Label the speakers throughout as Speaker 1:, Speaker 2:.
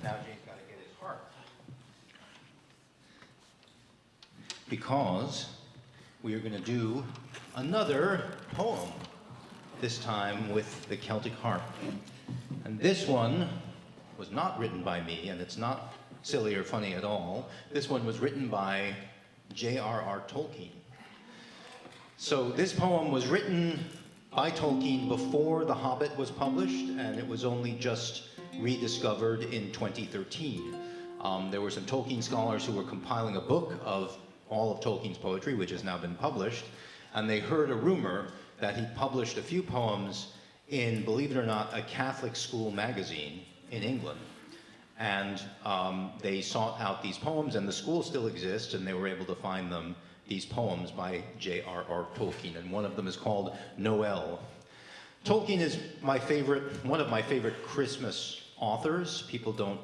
Speaker 1: Now Jay's got to get his harp. Because we are going to do another poem, this time with the Celtic harp. And this one was not written by me, and it's not silly or funny at all. This one was written by J.R.R. Tolkein. So this poem was written by Tolkien before The Hobbit was published, and it was only just rediscovered in 2013. There were some Tolkien scholars who were compiling a book of all of Tolkien's poetry, which has now been published, and they heard a rumor that he published a few poems in, believe it or not, a Catholic school magazine in England. And they sought out these poems, and the school still exists, and they were able to find them, these poems by J.R.R. Tolkien, and one of them is called Noel. Tolkien is one of my favorite Christmas authors. People don't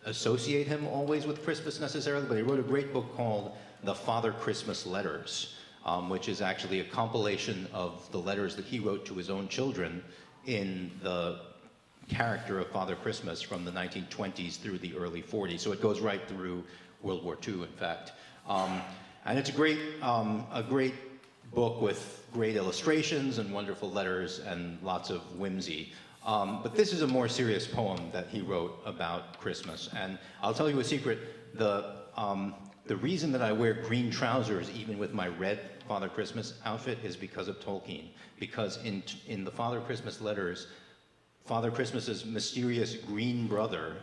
Speaker 1: associate him always with Christmas necessarily, but he wrote a great book called The Father Christmas Letters, which is actually a compilation of the letters that he wrote to his own children in the character of Father Christmas from the 1920s through the early 40s. So it goes right through World War II, in fact. And it's a great book with great illustrations and wonderful letters and lots of whimsy. But this is a more serious poem that he wrote about Christmas. And I'll tell you a secret, the reason that I wear green trousers even with my red Father Christmas outfit is because of Tolkien. Because in the Father Christmas letters, Father Christmas's mysterious green brother,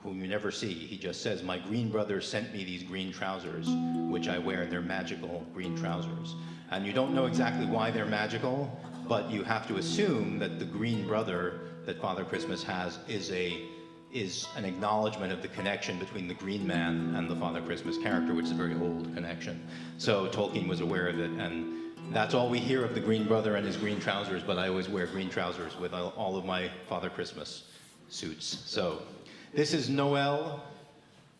Speaker 1: whom you never see, he just says, "My green brother sent me these green trousers, which I wear. They're magical green trousers." And you don't know exactly why they're magical, but you have to assume that the green brother that Father Christmas has is an acknowledgement of the connection between the Green Man and the Father Christmas character, which is a very old connection. So Tolkien was aware of it, and that's all we hear of the green brother and his green trousers, but I always wear green trousers with all of my Father Christmas suits. So this is Noel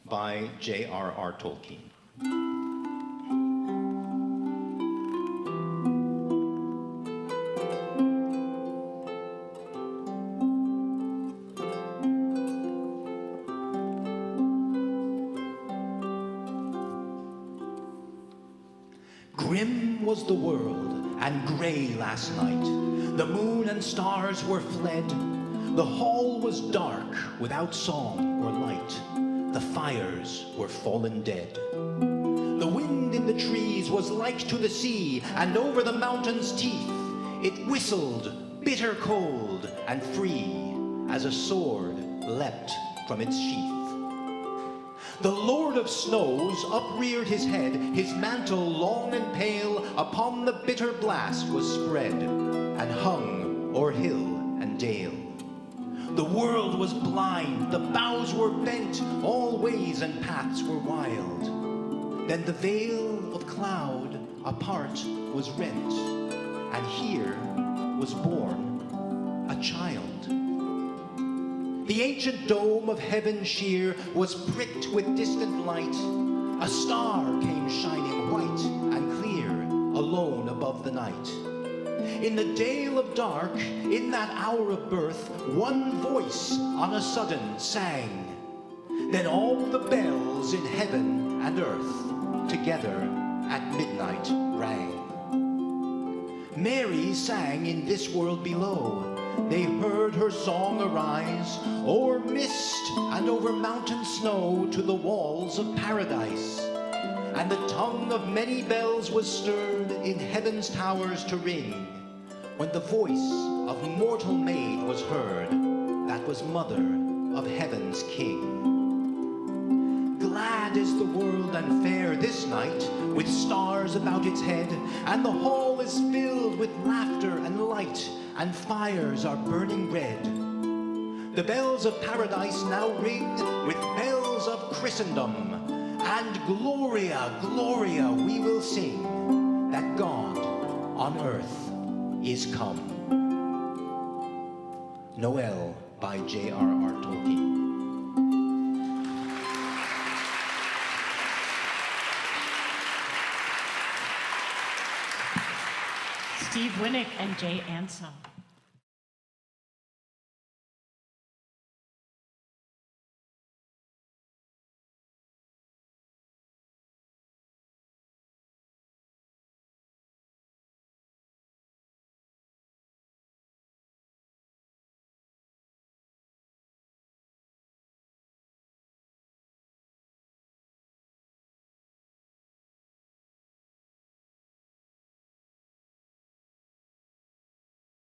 Speaker 1: by J.R.R. Tolkien. Grim was the world, and grey last night. The moon and stars were fled. The hall was dark, without song or light. The fires were fallen dead. The wind in the trees was like to the sea, and over the mountain's teeth it whistled, bitter cold and free, as a sword leapt from its sheath. The Lord of Snows upreared his head, his mantle long and pale upon the bitter blast was spread, and hung o'er hill and dale. The world was blind, the boughs were bent, all ways and paths were wild. Then the veil of cloud apart was rent, and here was born a child. The ancient dome of heaven sheer was pricked with distant light. A star came shining white and clear, alone above the night. In the dale of dark, in that hour of birth, one voice on a sudden sang. Then all the bells in heaven and earth together at midnight rang. Mary sang in this world below. They heard her song arise, o'er mist and over mountain snow to the walls of paradise. And the tongue of many bells was stirred in heaven's towers to ring, when the voice of mortal maid was heard, that was mother of heaven's king. Glad is the world and fair this night, with stars about its head, and the hall is filled with laughter and light, and fires are burning red. The bells of paradise now ring with bells of Christendom, and Gloria, Gloria we will sing, that God on earth is come. Noel by J.R.R. Tolkien.
Speaker 2: Steve Winick and Jay Ansill.